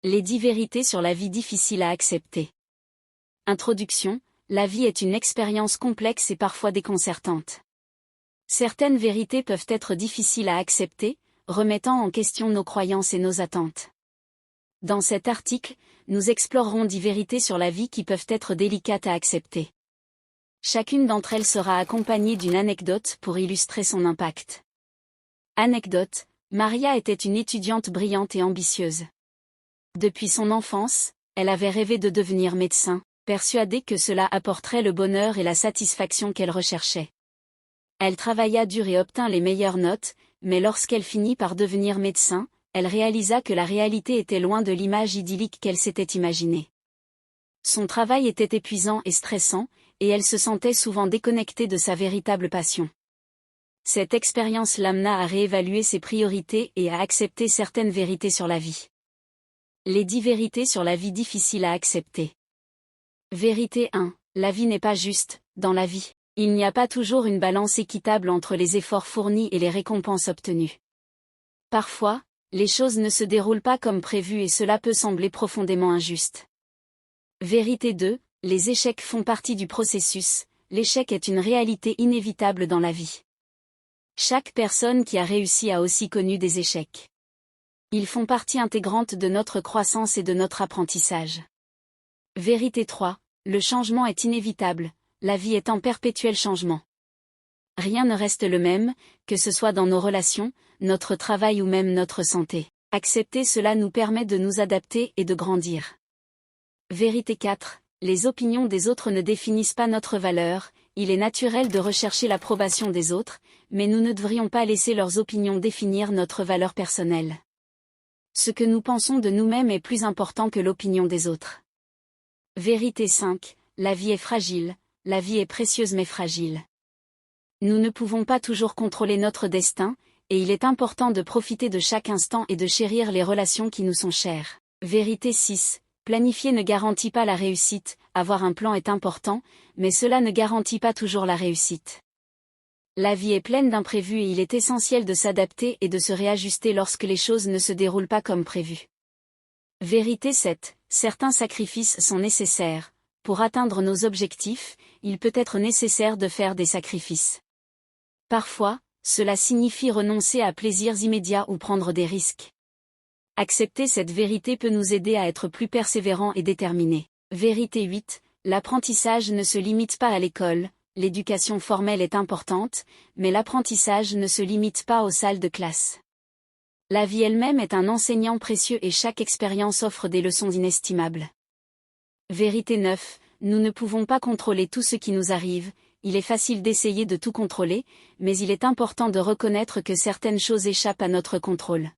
Les 10 vérités sur la vie difficile à accepter. Introduction, la vie est une expérience complexe et parfois déconcertante. Certaines vérités peuvent être difficiles à accepter, remettant en question nos croyances et nos attentes. Dans cet article, nous explorerons 10 vérités sur la vie qui peuvent être délicates à accepter. Chacune d'entre elles sera accompagnée d'une anecdote pour illustrer son impact. Anecdote, Maria était une étudiante brillante et ambitieuse. Depuis son enfance, elle avait rêvé de devenir médecin, persuadée que cela apporterait le bonheur et la satisfaction qu'elle recherchait. Elle travailla dur et obtint les meilleures notes, mais lorsqu'elle finit par devenir médecin, elle réalisa que la réalité était loin de l'image idyllique qu'elle s'était imaginée. Son travail était épuisant et stressant, et elle se sentait souvent déconnectée de sa véritable passion. Cette expérience l'amena à réévaluer ses priorités et à accepter certaines vérités sur la vie. Les 10 vérités sur la vie difficile à accepter. Vérité 1. La vie n'est pas juste. Dans la vie, il n'y a pas toujours une balance équitable entre les efforts fournis et les récompenses obtenues. Parfois, les choses ne se déroulent pas comme prévu et cela peut sembler profondément injuste. Vérité 2. Les échecs font partie du processus. L'échec est une réalité inévitable dans la vie. Chaque personne qui a réussi a aussi connu des échecs. Ils font partie intégrante de notre croissance et de notre apprentissage. Vérité 3. Le changement est inévitable, la vie est en perpétuel changement. Rien ne reste le même, que ce soit dans nos relations, notre travail ou même notre santé. Accepter cela nous permet de nous adapter et de grandir. Vérité 4. Les opinions des autres ne définissent pas notre valeur, il est naturel de rechercher l'approbation des autres, mais nous ne devrions pas laisser leurs opinions définir notre valeur personnelle. Ce que nous pensons de nous-mêmes est plus important que l'opinion des autres. Vérité 5. La vie est fragile, la vie est précieuse mais fragile. Nous ne pouvons pas toujours contrôler notre destin, et il est important de profiter de chaque instant et de chérir les relations qui nous sont chères. Vérité 6. Planifier ne garantit pas la réussite, avoir un plan est important, mais cela ne garantit pas toujours la réussite. La vie est pleine d'imprévus et il est essentiel de s'adapter et de se réajuster lorsque les choses ne se déroulent pas comme prévu. Vérité 7. Certains sacrifices sont nécessaires. Pour atteindre nos objectifs, il peut être nécessaire de faire des sacrifices. Parfois, cela signifie renoncer à plaisirs immédiats ou prendre des risques. Accepter cette vérité peut nous aider à être plus persévérants et déterminés. Vérité 8. L'apprentissage ne se limite pas à l'école. L'éducation formelle est importante, mais l'apprentissage ne se limite pas aux salles de classe. La vie elle-même est un enseignant précieux et chaque expérience offre des leçons inestimables. Vérité 9. Nous ne pouvons pas contrôler tout ce qui nous arrive, il est facile d'essayer de tout contrôler, mais il est important de reconnaître que certaines choses échappent à notre contrôle.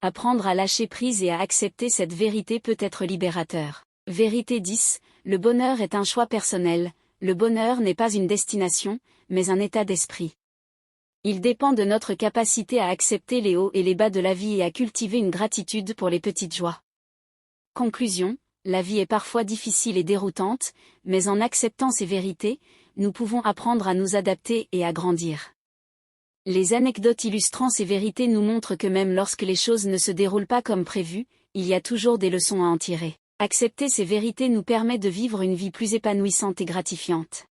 Apprendre à lâcher prise et à accepter cette vérité peut être libérateur. Vérité 10. Le bonheur est un choix personnel. Le bonheur n'est pas une destination, mais un état d'esprit. Il dépend de notre capacité à accepter les hauts et les bas de la vie et à cultiver une gratitude pour les petites joies. Conclusion, la vie est parfois difficile et déroutante, mais en acceptant ces vérités, nous pouvons apprendre à nous adapter et à grandir. Les anecdotes illustrant ces vérités nous montrent que même lorsque les choses ne se déroulent pas comme prévu, il y a toujours des leçons à en tirer. Accepter ces vérités nous permet de vivre une vie plus épanouissante et gratifiante.